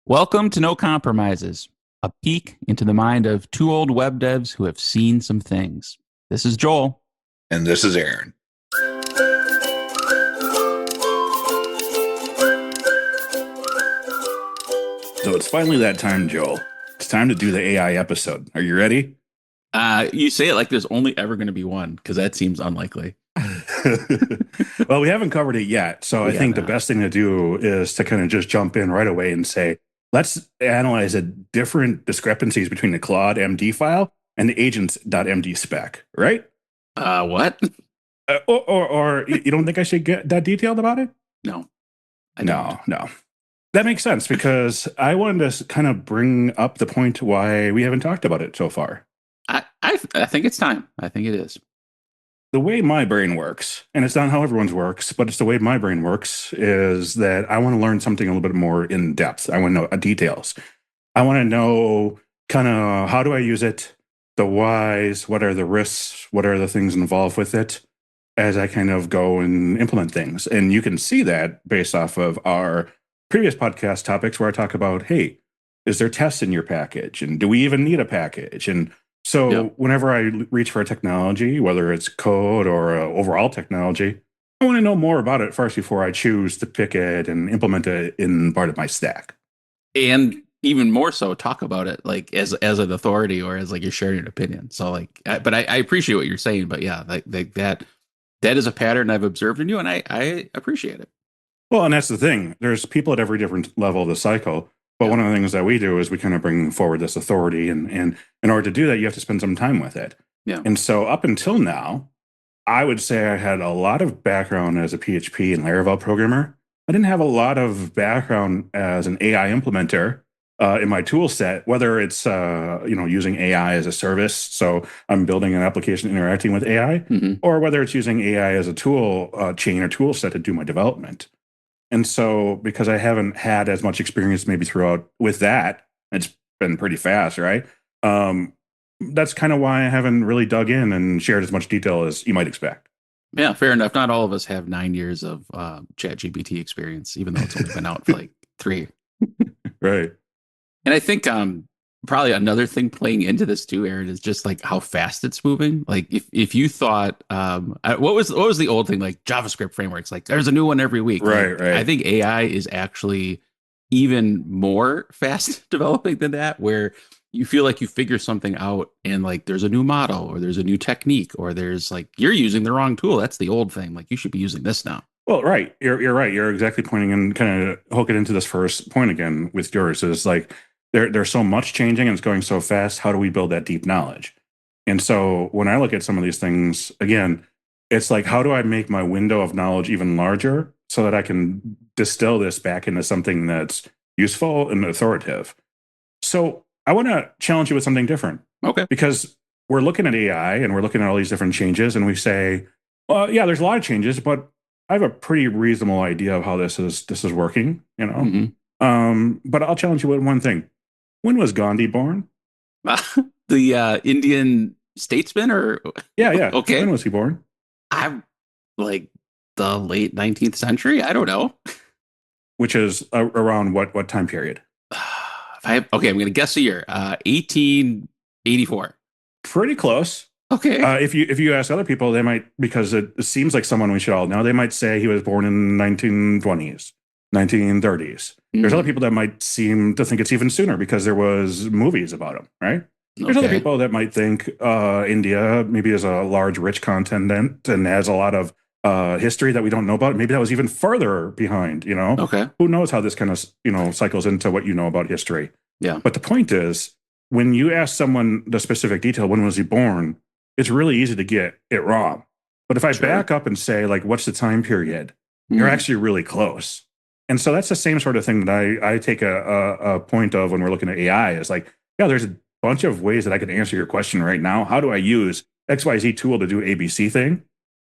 Welcome to No Compromises, a peek into the mind of two old web devs who have seen some things. This is Joel. And this is Aaron. So it's finally that time, Joel. It's time to do the AI episode. Are you ready? You say it like there's only ever going to be one, because that seems unlikely. Well, we haven't covered it yet. So I think the best thing to do is to kind of just jump in right away and say, let's analyze the different discrepancies between the Claude MD file and the agents.md spec, right? What? Or you don't think I should get that detailed about it? No. No. That makes sense because I wanted to kind of bring up the point why we haven't talked about it so far. I think it's time. I think it is. The way my brain works, and it's not how everyone's works, but it's the way my brain works, is that I want to learn something a little bit more in depth. I want to know details. I want to know kind of how do I use it, the whys, what are the risks, what are the things involved with it as I kind of go and implement things. And you can see that based off of our previous podcast topics where I talk about, hey, is there tests in your package? And do we even need a package? And so whenever I reach for a technology, whether it's code or overall technology, I want to know more about it first before I choose to pick it and implement it in part of my stack. And even more so, talk about it like as an authority or as like you're sharing an opinion. So like, but I appreciate what you're saying. But yeah, like that is a pattern I've observed in you, and I appreciate it. Well, and that's the thing. There's people at every different level of the cycle. But one of the things that we do is we kind of bring forward this authority. And in order to do that, you have to spend some time with it. Yeah. And so up until now, I would say I had a lot of background as a PHP and Laravel programmer. I didn't have a lot of background as an AI implementer in my tool set, whether it's using AI as a service. So I'm building an application interacting with AI, or whether it's using AI as a tool chain or tool set to do my development. And so, because I haven't had as much experience maybe throughout with that, it's been pretty fast, right? That's kind of why I haven't really dug in and shared as much detail as you might expect. Yeah, fair enough. Not all of us have 9 years of ChatGPT experience, even though it's only been out for like 3. Right. And I think probably another thing playing into this too, Aaron, is just like how fast it's moving. Like if you thought what was the old thing, like JavaScript frameworks, like there's a new one every week. Right. I think AI is actually even more fast developing than that, where you feel like you figure something out and like there's a new model or there's a new technique or there's like you're using the wrong tool. That's the old thing. Like you should be using this now. Well, right. You're right. You're exactly pointing and kind of hooking into this first point again with yours is like there's so much changing and it's going so fast. How do we build that deep knowledge? And so when I look at some of these things, again, it's like, how do I make my window of knowledge even larger so that I can distill this back into something that's useful and authoritative? So I want to challenge you with something different. Okay. Because we're looking at AI and we're looking at all these different changes and we say, well, yeah, there's a lot of changes, but I have a pretty reasonable idea of how this is working, you know? But I'll challenge you with one thing. When was Gandhi born? The Indian statesman, or yeah. Okay. When was he born? I'm like the late 19th century. I don't know. Which is around what time period? I'm going to guess a year. 1884. Pretty close. Okay. If you ask other people, they might, because it seems like someone we should all know, they might say he was born in 1920s, 1930s. There's other people that might seem to think it's even sooner because there was movies about him, right? There's other people that might think India maybe is a large, rich continent and has a lot of history that we don't know about. Maybe that was even further behind, you know? Okay. Who knows how this kind of, cycles into what you know about history. Yeah. But the point is, when you ask someone the specific detail, when was he born, it's really easy to get it wrong. But if I back up and say, like, what's the time period, you're actually really close. And so that's the same sort of thing that I take a point of when we're looking at AI is like, yeah, there's a bunch of ways that I could answer your question right now. How do I use XYZ tool to do ABC thing?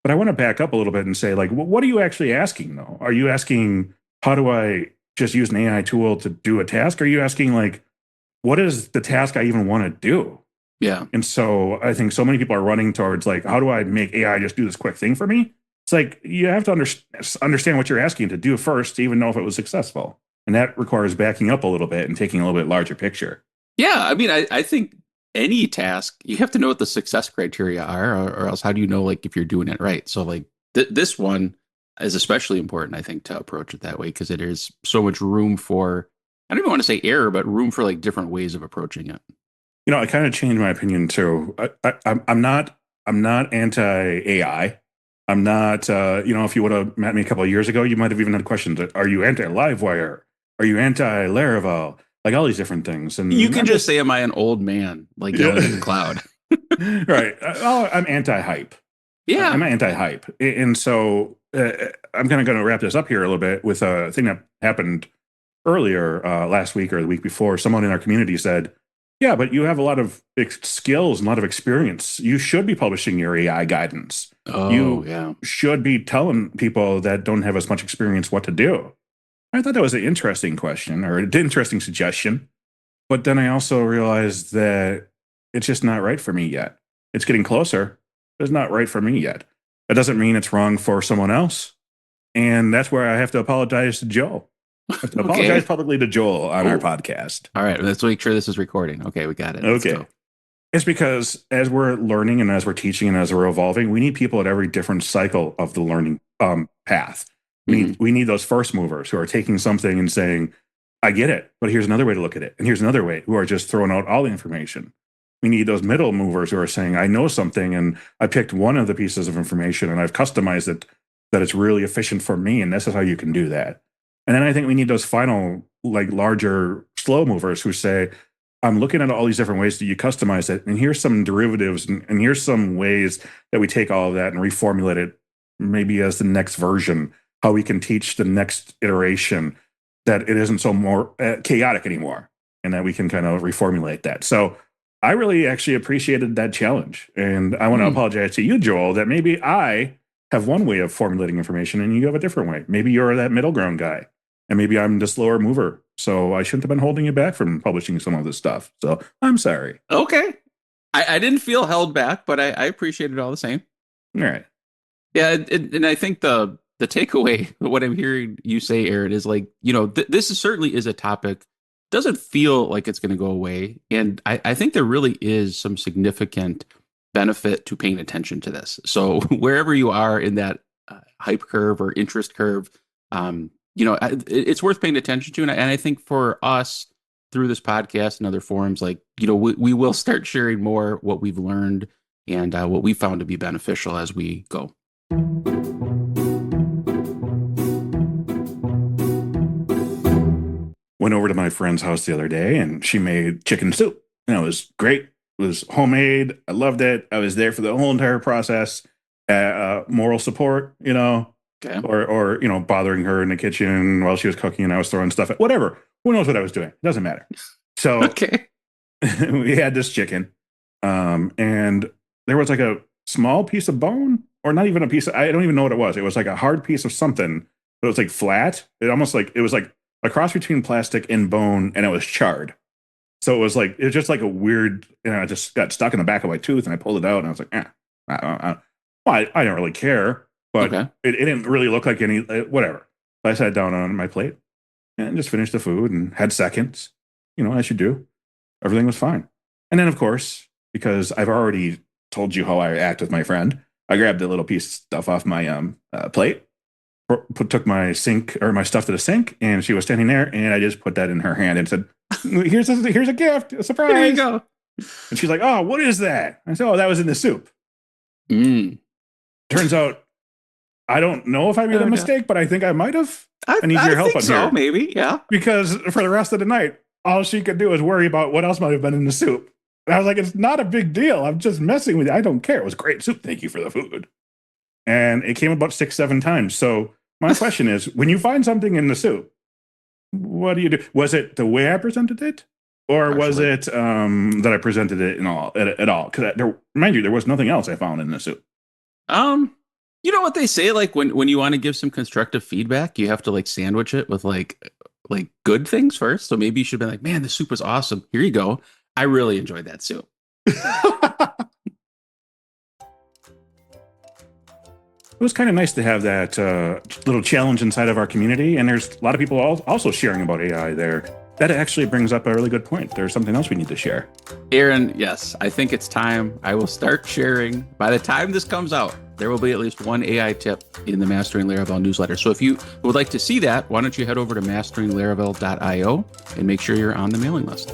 But I want to back up a little bit and say, like, what are you actually asking, though? Are you asking, how do I just use an AI tool to do a task? Are you asking, like, what is the task I even want to do? Yeah. And so I think so many people are running towards, like, how do I make AI just do this quick thing for me? It's like, you have to understand what you're asking to do first to even know if it was successful. And that requires backing up a little bit and taking a little bit larger picture. Yeah, I mean, I think any task you have to know what the success criteria are, or else how do you know like if you're doing it right? So like this one is especially important, I think, to approach it that way because it is so much room for I don't even want to say error, but room for like different ways of approaching it. I kind of changed my opinion too. I'm not anti AI. I'm not. If you would have met me a couple of years ago, you might have even had questions. Are you anti Livewire? Are you anti Laravel? Like all these different things. You And can I'm just just, say, "Am I an old man like yelling at the cloud?" right. I'm anti hype. Yeah. I'm anti hype. And so I'm kind of going to wrap this up here a little bit with a thing that happened earlier last week or the week before. Someone in our community said, yeah, but you have a lot of skills and a lot of experience. You should be publishing your AI guidance. Oh, You yeah. should be telling people that don't have as much experience what to do. I thought that was an interesting question or an interesting suggestion. But then I also realized that it's just not right for me yet. It's getting closer. It's not right for me yet. That doesn't mean it's wrong for someone else. And that's where I have to apologize to Joe. I have to apologize Okay. publicly to Joel on our Oh, podcast. all right. Let's make sure this is recording. Okay, we got it. Let's Okay. go. It's because as we're learning and as we're teaching and as we're evolving, we need people at every different cycle of the learning path. Hmm. We need those first movers who are taking something and saying, I get it, but here's another way to look at it. And here's another way, who are just throwing out all the information. We need those middle movers who are saying, I know something and I picked one of the pieces of information and I've customized it that it's really efficient for me. And this is how you can do that. And then I think we need those final, like larger, slow movers who say, I'm looking at all these different ways that you customize it. And here's some derivatives and here's some ways that we take all of that and reformulate it maybe as the next version, how we can teach the next iteration that it isn't so more chaotic anymore and that we can kind of reformulate that. So I really actually appreciated that challenge. And I want to Hmm. apologize to you, Joel, that maybe I have one way of formulating information and you have a different way. Maybe you're that middle ground guy and maybe I'm the slower mover. So I shouldn't have been holding you back from publishing some of this stuff. So I'm sorry. Okay. I didn't feel held back, but I appreciate it all the same. All right. Yeah, and I think the takeaway, what I'm hearing you say, Aaron, is like, this certainly is a topic. Doesn't feel like it's going to go away, and I think there really is some significant benefit to paying attention to this. So wherever you are in that hype curve or interest curve, it's worth paying attention to, and I think for us through this podcast and other forums, like we will start sharing more what we've learned and what we found to be beneficial as we go. Went over to my friend's house the other day and she made chicken soup. And it was great. It was homemade. I loved it. I was there for the whole entire process. Moral support, Okay. or bothering her in the kitchen while she was cooking and I was throwing stuff at whatever. Who knows what I was doing? It doesn't matter. So Okay. we had this chicken, and there was like a small piece of bone, or not even a piece. I don't even know what it was. It was like a hard piece of something, but it was like flat. It was like a cross between plastic and bone, and it was charred. So it was just like a weird. I just got stuck in the back of my tooth, and I pulled it out, and I was like, I don't really care, but Okay. it didn't really look like any whatever. So I sat down on my plate and just finished the food and had seconds, as you do. Everything was fine. And then, of course, because I've already told you how I act with my friend, I grabbed a little piece of stuff off my plate, took my sink or my stuff to the sink, and she was standing there, and I just put that in her hand and said, here's a gift, a There you surprise." go. And she's like, "Oh, what is that?" I said, "Oh, that was in the soup." Mm. Turns out, I don't know if I made a Okay. mistake, but I think I might have. I, I need I your help think on so, here maybe. Yeah. because for the rest of the night, all she could do was worry about what else might have been in the soup. And I was like, it's not a big deal. I'm just messing with you. I don't care. It was great soup. Thank you for the food. And it came about 6, 7 times. So my question is, when you find something in the soup, what do you do? Was it the way I presented it? Or was Partially. it that I presented it at all? Because mind you, there was nothing else I found in the soup. Um, you know what they say, like when you want to give some constructive feedback, you have to like sandwich it with like good things first. So maybe you should be like, man, the soup was awesome. Here you go. I really enjoyed that soup. it was kind of nice to have that little challenge inside of our community. And there's a lot of people also sharing about AI there. That actually brings up a really good point. There's something else we need to share. Aaron, yes, I think it's time. I will start sharing. By the time this comes out, there will be at least one AI tip in the Mastering Laravel newsletter. So if you would like to see that, why don't you head over to masteringlaravel.io and make sure you're on the mailing list.